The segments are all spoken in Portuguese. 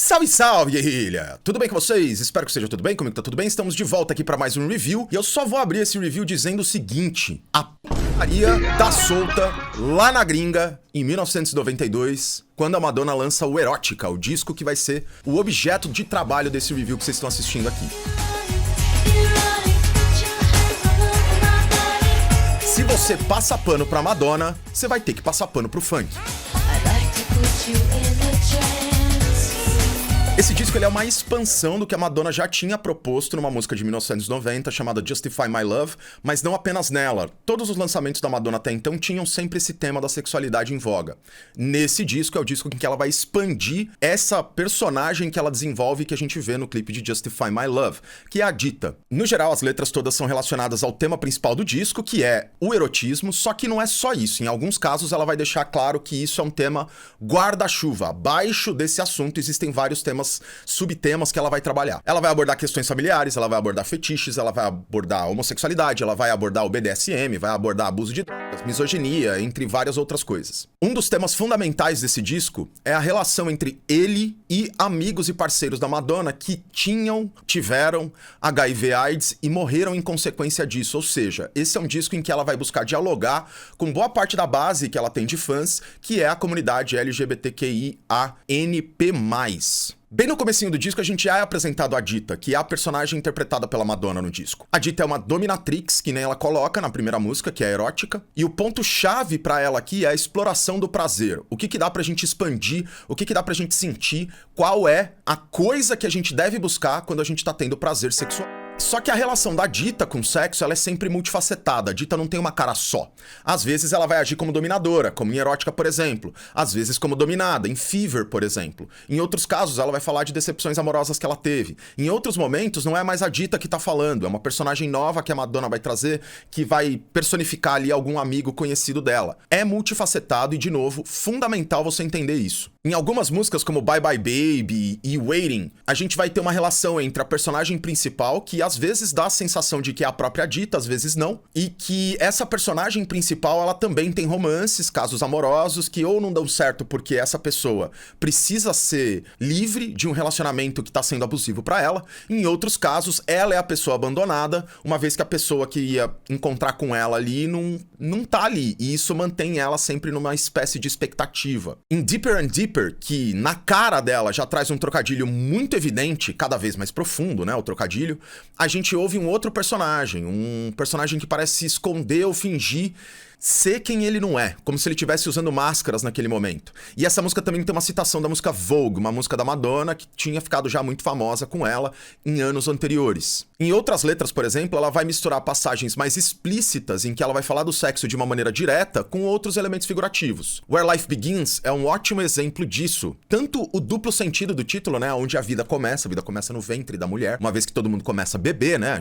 Salve, salve, guerrilha! Tudo bem com vocês? Espero que esteja tudo bem, comigo tá tudo bem. Estamos de volta aqui para mais um review. E eu só vou abrir esse review dizendo o seguinte. A p***aria tá solta lá na gringa em 1992, quando a Madonna lança o Erótica, o disco que vai ser o objeto de trabalho desse review que vocês estão assistindo aqui. Se você passa pano pra Madonna, você vai ter que passar pano pro funk. Esse disco ele é uma expansão do que a Madonna já tinha proposto numa música de 1990 chamada Justify My Love, mas não apenas nela. Todos os lançamentos da Madonna até então tinham sempre esse tema da sexualidade em voga. Nesse disco é o disco em que ela vai expandir essa personagem que ela desenvolve que a gente vê no clipe de Justify My Love, que é a Dita. No geral, as letras todas são relacionadas ao tema principal do disco, que é o erotismo, só que não é só isso. Em alguns casos ela vai deixar claro que isso é um tema guarda-chuva. Abaixo desse assunto existem vários temas, subtemas que ela vai trabalhar. Ela vai abordar questões familiares, ela vai abordar fetiches, ela vai abordar homossexualidade, ela vai abordar o BDSM, vai abordar abuso de drogas, misoginia, entre várias outras coisas. Um dos temas fundamentais desse disco é a relação entre ele e amigos e parceiros da Madonna que tiveram HIV/AIDS e morreram em consequência disso. Ou seja, esse é um disco em que ela vai buscar dialogar com boa parte da base que ela tem de fãs, que é a comunidade LGBTQIANP+. Bem no comecinho do disco, a gente já é apresentado a Dita, que é a personagem interpretada pela Madonna no disco. A Dita é uma dominatrix, que nem ela coloca na primeira música, que é a erótica, e o ponto-chave pra ela aqui é a exploração do prazer. O que dá pra gente expandir, o que dá pra gente sentir, qual é a coisa que a gente deve buscar quando a gente tá tendo prazer sexual. Só que a relação da Dita com o sexo, ela é sempre multifacetada. A Dita não tem uma cara só. Às vezes ela vai agir como dominadora, como em Erótica, por exemplo. Às vezes como dominada, em Fever, por exemplo. Em outros casos, ela vai falar de decepções amorosas que ela teve. Em outros momentos, não é mais a Dita que tá falando. É uma personagem nova que a Madonna vai trazer, que vai personificar ali algum amigo conhecido dela. É multifacetado e, de novo, fundamental você entender isso. Em algumas músicas, como Bye Bye Baby e Waiting, a gente vai ter uma relação entre a personagem principal, que às vezes dá a sensação de que é a própria Dita, às vezes não, e que essa personagem principal, ela também tem romances, casos amorosos, que ou não dão certo porque essa pessoa precisa ser livre de um relacionamento que tá sendo abusivo pra ela, em outros casos, ela é a pessoa abandonada, uma vez que a pessoa que ia encontrar com ela ali não tá ali, e isso mantém ela sempre numa espécie de expectativa. Em Deeper and Deeper, que na cara dela já traz um trocadilho muito evidente, cada vez mais profundo, né, o trocadilho, a gente ouve um outro personagem, um personagem que parece se esconder ou fingir ser quem ele não é, como se ele estivesse usando máscaras naquele momento. E essa música também tem uma citação da música Vogue, uma música da Madonna que tinha ficado já muito famosa com ela em anos anteriores. Em outras letras, por exemplo, ela vai misturar passagens mais explícitas em que ela vai falar do sexo de uma maneira direta com outros elementos figurativos. Where Life Begins é um ótimo exemplo disso. Tanto o duplo sentido do título, né, onde a vida começa no ventre da mulher, uma vez que todo mundo começa a beber, né,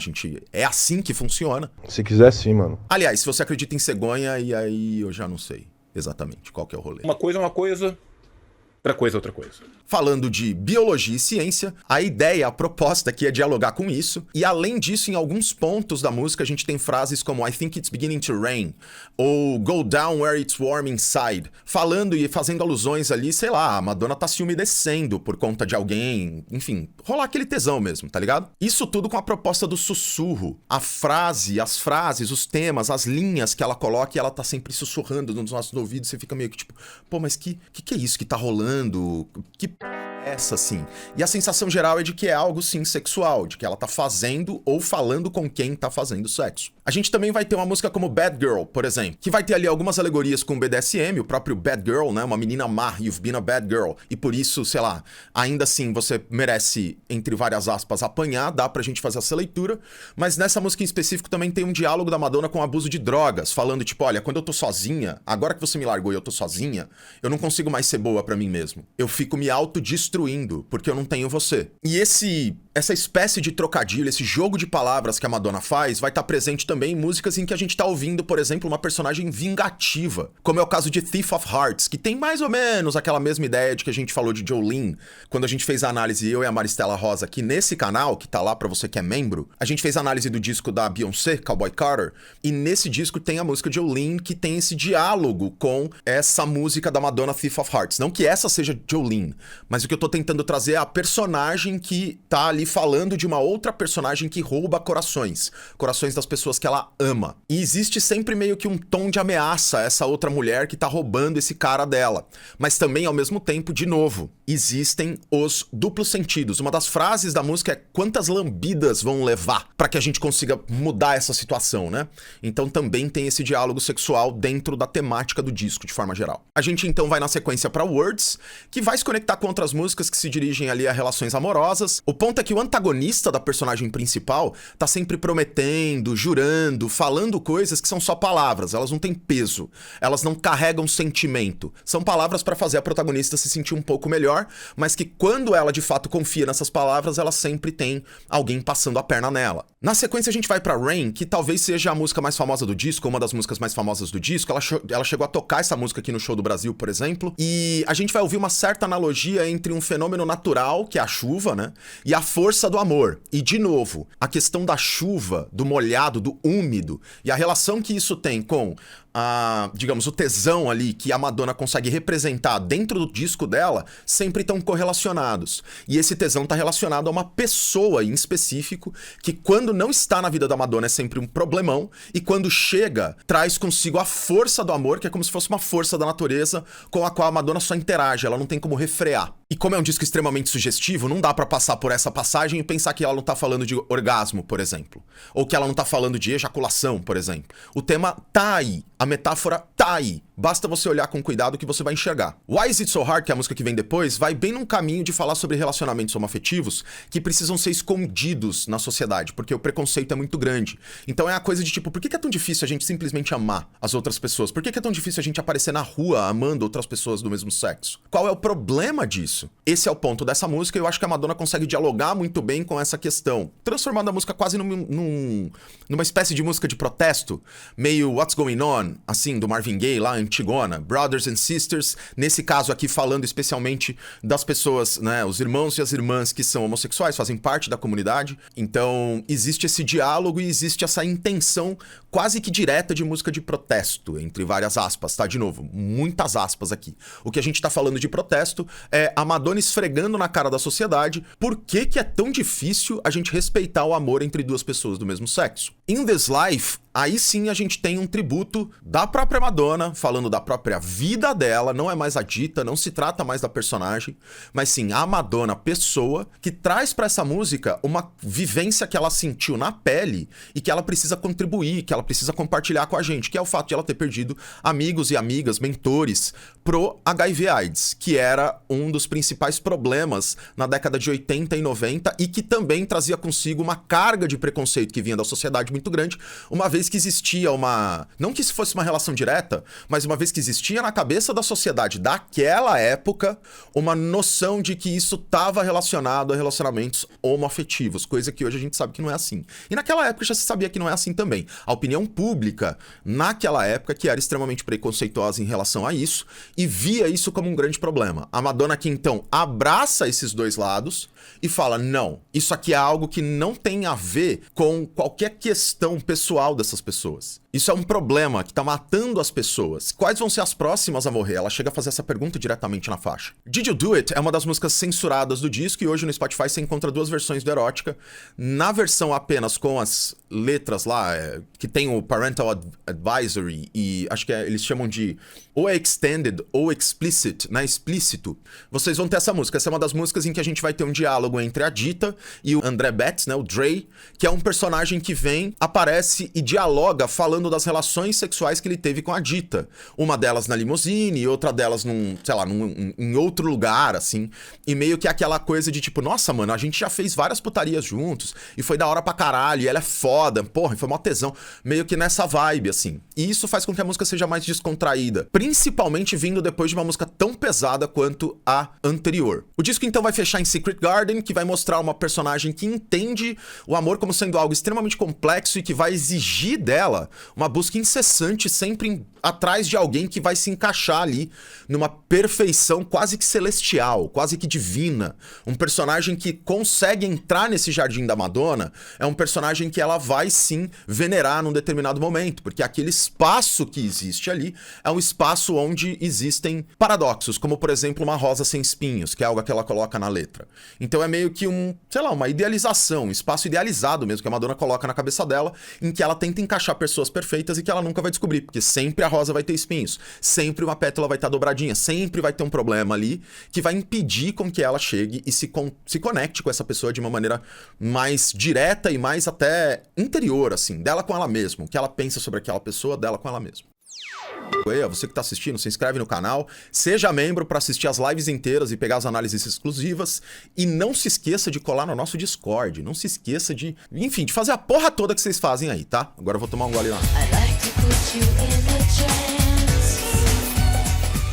é assim que funciona. Se quiser sim, mano. Aliás, se você acredita em cegonha, e aí eu já não sei exatamente qual que é o rolê. Uma coisa é uma coisa, outra coisa é outra coisa. Falando de biologia e ciência, a ideia, a proposta aqui é dialogar com isso, e além disso, em alguns pontos da música, a gente tem frases como I think it's beginning to rain, ou Go down where it's warm inside, falando e fazendo alusões ali, sei lá, a Madonna tá se umedecendo por conta de alguém, enfim, rolar aquele tesão mesmo, tá ligado? Isso tudo com a proposta do sussurro, a frase, as frases, os temas, as linhas que ela coloca e ela tá sempre sussurrando nos nossos ouvidos, você fica meio que tipo, pô, mas que é isso que tá rolando? Que essa, assim. E a sensação geral é de que é algo, sim, sexual, de que ela tá fazendo ou falando com quem tá fazendo sexo. A gente também vai ter uma música como Bad Girl, por exemplo, que vai ter ali algumas alegorias com o BDSM, o próprio Bad Girl, né, uma menina má, you've been a bad girl, e por isso, sei lá, ainda assim você merece, entre várias aspas, apanhar, dá pra gente fazer essa leitura, mas nessa música em específico também tem um diálogo da Madonna com o abuso de drogas, falando tipo, olha, quando eu tô sozinha, agora que você me largou e eu tô sozinha, eu não consigo mais ser boa pra mim mesmo. Eu fico me autodestruindo, porque eu não tenho você. E essa espécie de trocadilho, esse jogo de palavras que a Madonna faz, vai estar presente também em músicas em que a gente tá ouvindo, por exemplo, uma personagem vingativa, como é o caso de Thief of Hearts, que tem mais ou menos aquela mesma ideia de que a gente falou de Jolene, quando a gente fez a análise, eu e a Maristela Rosa aqui nesse canal, que tá lá pra você que é membro, a gente fez a análise do disco da Beyoncé, Cowboy Carter, e nesse disco tem a música Jolene, que tem esse diálogo com essa música da Madonna, Thief of Hearts. Não que essa seja Jolene, mas o que eu tô tentando trazer é a personagem que tá ali falando de uma outra personagem que rouba corações das pessoas que ela ama. E existe sempre meio que um tom de ameaça a essa outra mulher que tá roubando esse cara dela. Mas também, ao mesmo tempo, de novo, existem os duplos sentidos. Uma das frases da música é quantas lambidas vão levar pra que a gente consiga mudar essa situação, né? Então também tem esse diálogo sexual dentro da temática do disco, de forma geral. A gente então vai na sequência pra Words, que vai se conectar com outras músicas que se dirigem ali a relações amorosas. O ponto é que o antagonista da personagem principal tá sempre prometendo, jurando, falando coisas que são só palavras, elas não têm peso, elas não carregam sentimento. São palavras pra fazer a protagonista se sentir um pouco melhor, mas que quando ela de fato confia nessas palavras, ela sempre tem alguém passando a perna nela. Na sequência a gente vai pra Rain, que talvez seja a música mais famosa do disco, uma das músicas mais famosas do disco. Ela chegou a tocar essa música aqui no show do Brasil, por exemplo, e a gente vai ouvir uma certa analogia entre um fenômeno natural, que é a chuva, né, e a força do amor. E, de novo, a questão da chuva, do molhado, do úmido, e a relação que isso tem com digamos, o tesão ali que a Madonna consegue representar dentro do disco dela, sempre estão correlacionados. E esse tesão está relacionado a uma pessoa em específico, que quando não está na vida da Madonna é sempre um problemão, e quando chega, traz consigo a força do amor, que é como se fosse uma força da natureza com a qual a Madonna só interage, ela não tem como refrear. E como é um disco extremamente sugestivo, não dá pra passar por essa passagem e pensar que ela não tá falando de orgasmo, por exemplo. Ou que ela não tá falando de ejaculação, por exemplo. O tema tá aí. A metáfora tá aí. Basta você olhar com cuidado que você vai enxergar. Why Is It So Hard, que é a música que vem depois, vai bem num caminho de falar sobre relacionamentos homoafetivos que precisam ser escondidos na sociedade, porque o preconceito é muito grande. Então é a coisa de tipo, por que é tão difícil a gente simplesmente amar as outras pessoas? Por que é tão difícil a gente aparecer na rua amando outras pessoas do mesmo sexo? Qual é o problema disso? Esse é o ponto dessa música e eu acho que a Madonna consegue dialogar muito bem com essa questão, transformando a música quase numa espécie de música de protesto, meio What's Going On, assim, do Marvin Gaye lá, Antigona, Brothers and Sisters, nesse caso aqui falando especialmente das pessoas, né, os irmãos e as irmãs que são homossexuais, fazem parte da comunidade. Então existe esse diálogo e existe essa intenção quase que direta de música de protesto, entre várias aspas, tá? De novo, muitas aspas aqui. O que a gente tá falando de protesto é a Madonna esfregando na cara da sociedade por que é tão difícil a gente respeitar o amor entre duas pessoas do mesmo sexo. In This Life, aí sim a gente tem um tributo da própria Madonna, falando da própria vida dela, não é mais a Dita, não se trata mais da personagem, mas sim a Madonna pessoa, que traz pra essa música uma vivência que ela sentiu na pele e que ela precisa contribuir, que ela precisa compartilhar com a gente, que é o fato de ela ter perdido amigos e amigas, mentores pro HIV/AIDS, que era um dos principais problemas na década de 80 e 90 e que também trazia consigo uma carga de preconceito que vinha da sociedade muito grande, uma vez que existia não que isso fosse uma relação direta, mas uma vez que existia na cabeça da sociedade daquela época uma noção de que isso estava relacionado a relacionamentos homoafetivos, coisa que hoje a gente sabe que não é assim. E naquela época já se sabia que não é assim também. A opinião pública, naquela época, que era extremamente preconceituosa em relação a isso, e via isso como um grande problema. A Madonna aqui, então, abraça esses dois lados e fala, não, isso aqui é algo que não tem a ver com qualquer questão pessoal dessas pessoas. Isso é um problema que tá matando as pessoas. Quais vão ser as próximas a morrer? Ela chega a fazer essa pergunta diretamente na faixa. Did You Do It é uma das músicas censuradas do disco e hoje no Spotify você encontra duas versões do Erótica. Na versão apenas com as letras lá, que tem o Parental Advisory e acho que eles chamam de ou é Extended ou Explicit, né? Explícito. Vocês vão ter essa música. Essa é uma das músicas em que a gente vai ter um diálogo entre a Dita e o André Betts, né? O Dre, que é um personagem que vem aparece e dialoga falando das relações sexuais que ele teve com a Dita. Uma delas na limusine e outra delas em outro lugar, assim. E meio que aquela coisa de tipo, nossa, mano, a gente já fez várias putarias juntos e foi da hora pra caralho, e ela é foda, porra, e foi mó tesão. Meio que nessa vibe, assim. E isso faz com que a música seja mais descontraída, principalmente vindo depois de uma música tão pesada quanto a anterior. O disco então vai fechar em Secret Garden, que vai mostrar uma personagem que entende o amor como sendo algo extremamente complexo e que vai exigir dela uma busca incessante, sempre atrás de alguém que vai se encaixar ali numa perfeição quase que celestial, quase que divina. Um personagem que consegue entrar nesse jardim da Madonna é um personagem que ela vai sim venerar num determinado momento, porque aquele espaço que existe ali é um espaço onde existem paradoxos, como por exemplo uma rosa sem espinhos, que é algo que ela coloca na letra. Então é meio que uma idealização, um espaço idealizado mesmo que a Madonna coloca na cabeça dela, em que ela tenta encaixar pessoas perfeitas e que ela nunca vai descobrir, porque sempre a rosa vai ter espinhos, sempre uma pétala vai estar dobradinha, sempre vai ter um problema ali que vai impedir com que ela chegue e se conecte com essa pessoa de uma maneira mais direta e mais até interior, assim, dela com ela mesma, o que ela pensa sobre aquela pessoa, dela com ela mesma. Você que tá assistindo, se inscreve no canal, seja membro para assistir as lives inteiras e pegar as análises exclusivas, e não se esqueça de colar no nosso Discord, não se esqueça de fazer a porra toda que vocês fazem aí, tá? Agora eu vou tomar um gole lá.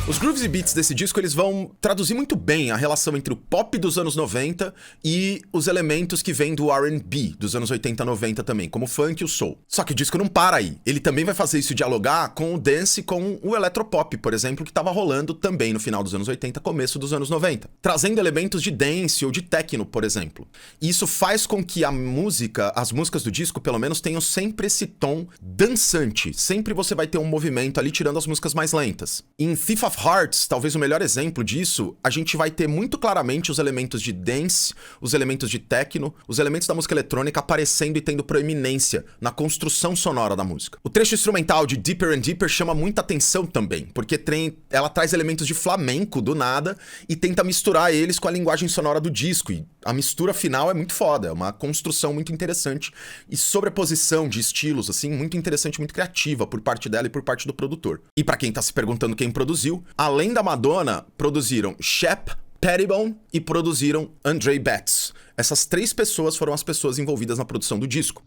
Os grooves e beats desse disco, eles vão traduzir muito bem a relação entre o pop dos anos 90 e os elementos que vêm do R&B dos anos 80 e 90 também, como o funk e o soul. Só que o disco não para aí. Ele também vai fazer isso dialogar com o dance e com o eletropop, por exemplo, que estava rolando também no final dos anos 80, começo dos anos 90, trazendo elementos de dance ou de techno, por exemplo. E isso faz com que as músicas do disco, pelo menos, tenham sempre esse tom dançante. Sempre você vai ter um movimento ali, tirando as músicas mais lentas. Em Thief of Hearts, talvez o melhor exemplo disso, a gente vai ter muito claramente os elementos de dance, os elementos de techno, os elementos da música eletrônica aparecendo e tendo proeminência na construção sonora da música. O trecho instrumental de Deeper and Deeper chama muita atenção também, porque ela traz elementos de flamenco do nada e tenta misturar eles com a linguagem sonora do disco, e a mistura final é muito foda, é uma construção muito interessante e sobreposição de estilos, assim, muito interessante, muito criativa por parte dela e por parte do produtor. E pra quem tá se perguntando quem produziu, além da Madonna, produziram Shep Pettibone e produziram Andre Betts. Essas 3 pessoas foram as pessoas envolvidas na produção do disco.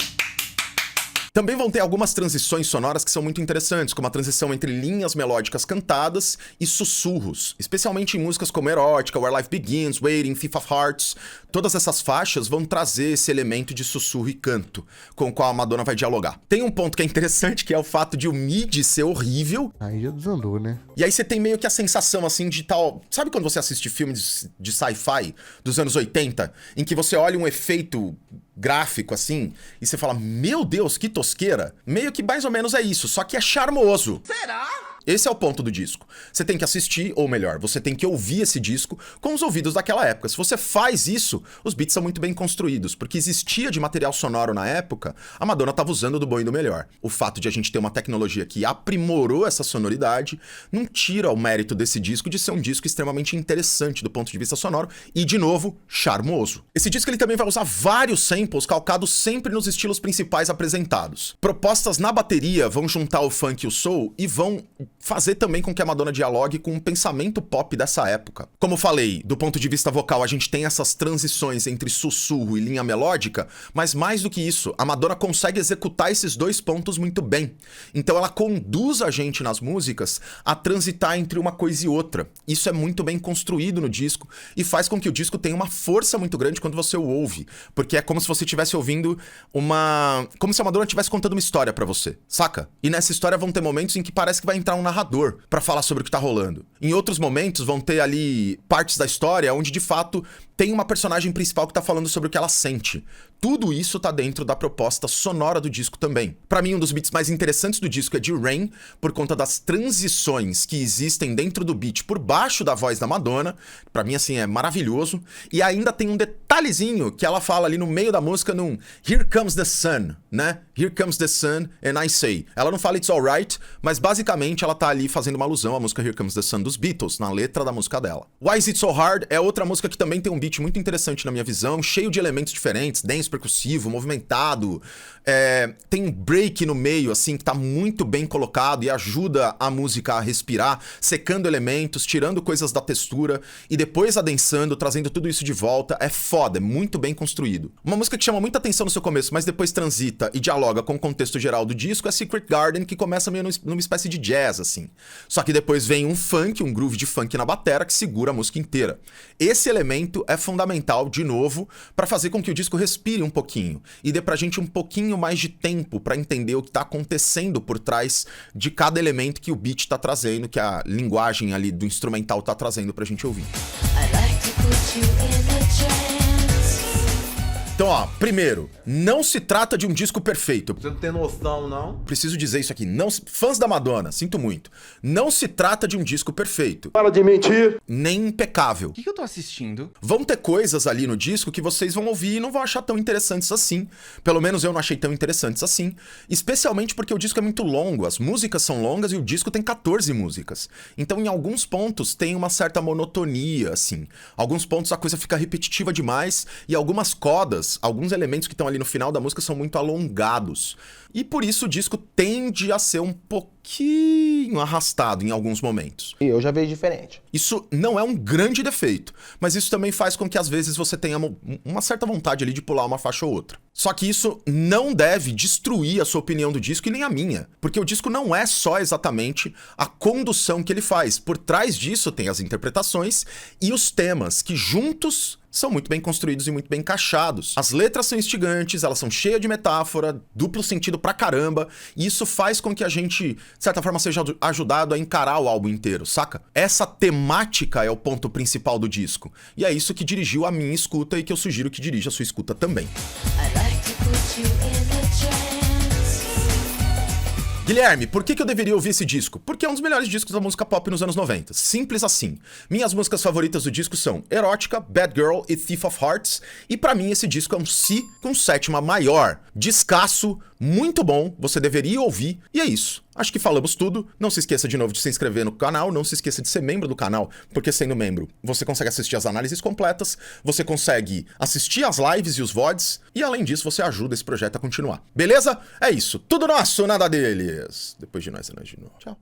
Também vão ter algumas transições sonoras que são muito interessantes, como a transição entre linhas melódicas cantadas e sussurros, especialmente em músicas como Erótica, Where Life Begins, Waiting, Thief of Hearts. Todas essas faixas vão trazer esse elemento de sussurro e canto, com o qual a Madonna vai dialogar. Tem um ponto que é interessante, que é o fato de o MIDI ser horrível. Aí já desandou, né? E aí você tem meio que a sensação, assim, de tal... Sabe quando você assiste filmes de sci-fi dos anos 80, em que você olha um efeito gráfico, assim, e você fala, meu Deus, que tosqueira? Meio que mais ou menos é isso, só que é charmoso. Será? Esse é o ponto do disco. Você tem que assistir, ou melhor, você tem que ouvir esse disco com os ouvidos daquela época. Se você faz isso, os beats são muito bem construídos, porque existia de material sonoro na época, a Madonna estava usando do bom e do melhor. O fato de a gente ter uma tecnologia que aprimorou essa sonoridade não tira o mérito desse disco de ser um disco extremamente interessante do ponto de vista sonoro e, de novo, charmoso. Esse disco ele também vai usar vários samples calcados sempre nos estilos principais apresentados. Propostas na bateria vão juntar o funk e o soul e vão fazer também com que a Madonna dialogue com um pensamento pop dessa época. Como falei, do ponto de vista vocal, a gente tem essas transições entre sussurro e linha melódica, mas mais do que isso, a Madonna consegue executar esses 2 pontos muito bem. Então ela conduz a gente nas músicas a transitar entre uma coisa e outra. Isso é muito bem construído no disco e faz com que o disco tenha uma força muito grande quando você o ouve, porque é como se você estivesse ouvindo como se a Madonna estivesse contando uma história pra você, saca? E nessa história vão ter momentos em que parece que vai entrar um narrador pra falar sobre o que tá rolando. Em outros momentos vão ter ali partes da história onde de fato tem uma personagem principal que tá falando sobre o que ela sente. Tudo isso tá dentro da proposta sonora do disco também. Pra mim, um dos beats mais interessantes do disco é de Rain, por conta das transições que existem dentro do beat por baixo da voz da Madonna. Pra mim, assim, é maravilhoso. E ainda tem detalhezinho que ela fala ali no meio da música num Here Comes the Sun, né? Here Comes the Sun and I Say. Ela não fala It's Alright, mas basicamente ela tá ali fazendo uma alusão à música Here Comes the Sun dos Beatles, na letra da música dela. Why Is It So Hard é outra música que também tem um beat muito interessante na minha visão, cheio de elementos diferentes, dance percussivo, movimentado, tem um break no meio, assim, que tá muito bem colocado e ajuda a música a respirar, secando elementos, tirando coisas da textura e depois adensando, trazendo tudo isso de volta. É foda, é muito bem construído. Uma música que chama muita atenção no seu começo, mas depois transita e dialoga com o contexto geral do disco é Secret Garden, que começa meio numa espécie de jazz, assim. Só que depois vem um funk, um groove de funk na batera que segura a música inteira. Esse elemento é fundamental, de novo, pra fazer com que o disco respire um pouquinho e dê pra gente um pouquinho mais de tempo pra entender o que tá acontecendo por trás de cada elemento que o beat tá trazendo, que a linguagem ali do instrumental tá trazendo pra gente ouvir. Então, ó, primeiro, não se trata de um disco perfeito. Você não tem noção, não? Preciso dizer isso aqui. Não, fãs da Madonna, sinto muito. Não se trata de um disco perfeito. Para de mentir. Nem impecável. O que eu tô assistindo? Vão ter coisas ali no disco que vocês vão ouvir e não vão achar tão interessantes assim. Pelo menos eu não achei tão interessantes assim. Especialmente porque o disco é muito longo. As músicas são longas e o disco tem 14 músicas. Então, em alguns pontos, tem uma certa monotonia, assim. Alguns pontos a coisa fica repetitiva demais e algumas codas, alguns elementos que estão ali no final da música são muito alongados. E por isso o disco tende a ser um pouquinho arrastado em alguns momentos. E eu já vejo diferente. Isso não é um grande defeito, mas isso também faz com que às vezes você tenha uma certa vontade ali de pular uma faixa ou outra. Só que isso não deve destruir a sua opinião do disco e nem a minha, porque o disco não é só exatamente a condução que ele faz. Por trás disso tem as interpretações e os temas que juntos são muito bem construídos e muito bem encaixados. As letras são instigantes, elas são cheias de metáfora, duplo sentido pra caramba, e isso faz com que a gente, de certa forma, seja ajudado a encarar o álbum inteiro, saca? Essa temática é o ponto principal do disco, e é isso que dirigiu a minha escuta e que eu sugiro que dirija a sua escuta também. Guilherme, por que eu deveria ouvir esse disco? Porque é um dos melhores discos da música pop nos anos 90. Simples assim. Minhas músicas favoritas do disco são Erótica, Bad Girl e Thief of Hearts. E pra mim esse disco é um Si com sétima maior. Descasso, muito bom, você deveria ouvir. E é isso. Acho que falamos tudo. Não se esqueça de novo de se inscrever no canal, não se esqueça de ser membro do canal, porque sendo membro, você consegue assistir as análises completas, você consegue assistir as lives e os VODs, e além disso você ajuda esse projeto a continuar. Beleza? É isso. Tudo nosso, nada deles. Depois de nós é nós de novo. Tchau.